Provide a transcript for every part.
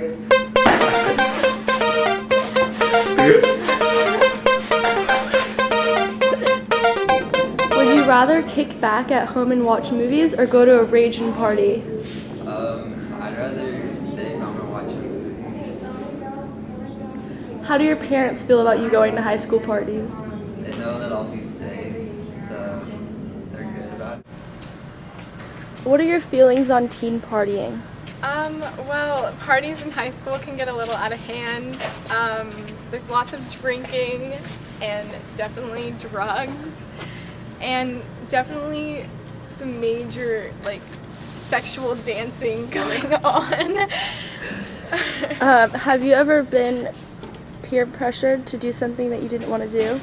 Would you rather kick back at home and watch movies or go to a raging party? I'd rather stay home and watch a movie. How do your parents feel about you going to high school parties? They know that I'll be safe, so they're good about it. What are your feelings on teen partying? Well, parties in high school can get a little out of hand. There's lots of drinking and definitely drugs and definitely some major, like, sexual dancing going on. Have you ever been peer pressured to do something that you didn't want to do?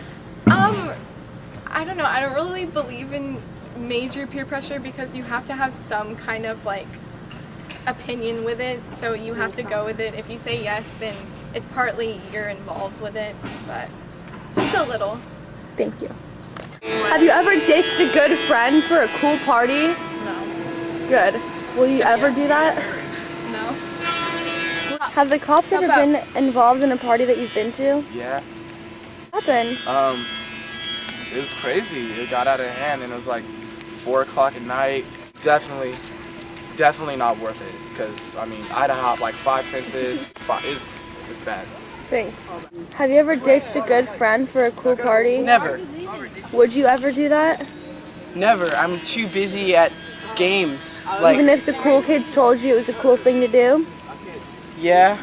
I don't know. I don't really believe in major peer pressure because you have to have some kind of, like, opinion with it, so you have to go with it. If you say yes, then it's partly you're involved with it, but just a little. Thank you. Have you ever ditched a good friend for a cool party? No. Good. Will you ever do that? No. Have the cops ever been involved in a party that you've been to? Yeah. What happened? It was crazy. It got out of hand and it was like 4 o'clock at night. Definitely not worth it because, I mean, I had to hop like 5 fences. It's bad. Thanks. Have you ever ditched a good friend for a cool party? Never. Would you ever do that? Never. I'm too busy at games. Even if the cool kids told you it was a cool thing to do? Yeah.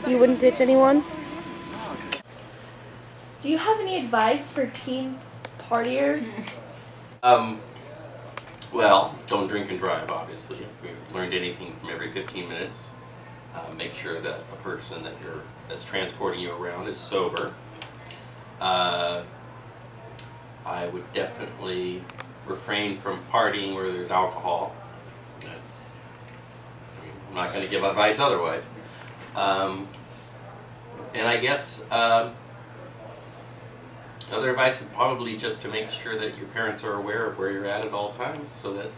You wouldn't ditch anyone? Do you have any advice for teen partiers? Well, don't drink and drive, obviously. If we've learned anything from every 15 minutes, make sure that the person that's transporting you around is sober. I would definitely refrain from partying where there's alcohol. I'm not going to give advice otherwise. And I guess other advice would probably just to make sure that your parents are aware of where you're at all times, so that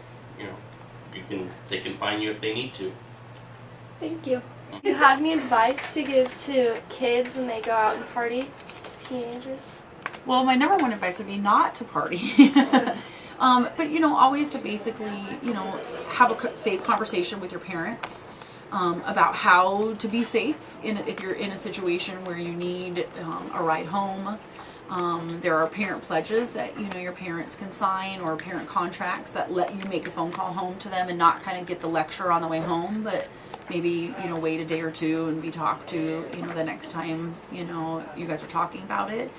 they can find you if they need to. Thank you. Do you have any advice to give to kids when they go out and party? Teenagers? Well, my number one advice would be not to party. But, always to basically, have a safe conversation with your parents about how to be safe if you're in a situation where you need a ride home. There are parent pledges that your parents can sign, or parent contracts that let you make a phone call home to them and not kind of get the lecture on the way home, but maybe wait a day or two and be talked to the next time you guys are talking about it.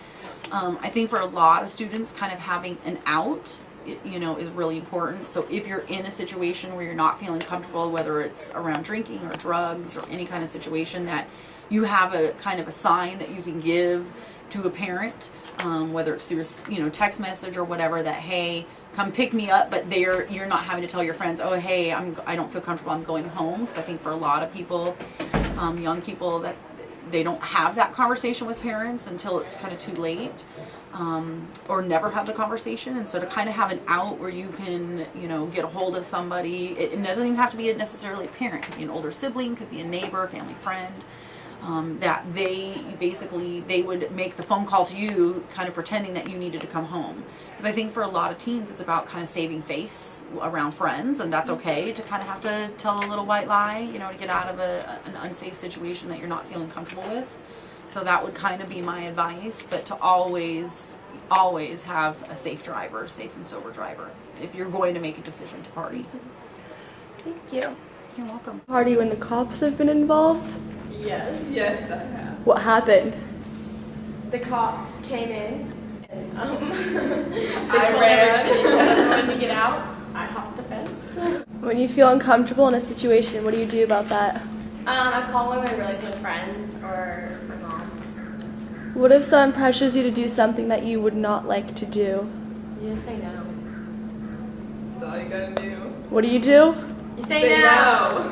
I think for a lot of students, kind of having an out is really important. So if you're in a situation where you're not feeling comfortable, whether it's around drinking or drugs or any kind of situation, that you have a kind of a sign that you can give to a parent, whether it's through text message or whatever, that hey, come pick me up, but you're not having to tell your friends, oh hey, I don't feel comfortable, I'm going home. Because I think for a lot of people, young people, that they don't have that conversation with parents until it's kind of too late, or never have the conversation. And so to kind of have an out where you can get a hold of somebody, it doesn't even have to be necessarily a parent, it could be an older sibling, could be a neighbor, family friend, that they would make the phone call to you kind of pretending that you needed to come home. Because I think for a lot of teens it's about kind of saving face around friends, and that's okay to kind of have to tell a little white lie, to get out of an unsafe situation that you're not feeling comfortable with. So that would kind of be my advice, but to always have a safe and sober driver if you're going to make a decision to party. Thank you. You're welcome. Party when the cops have been involved? Yes, I have. What happened? The cops came in and I ran. I wanted to get out. I hopped the fence. When you feel uncomfortable in a situation, what do you do about that? I call one of my really close friends or my mom. What if someone pressures you to do something that you would not like to do? You just say no. That's all you gotta do. What do? You say no.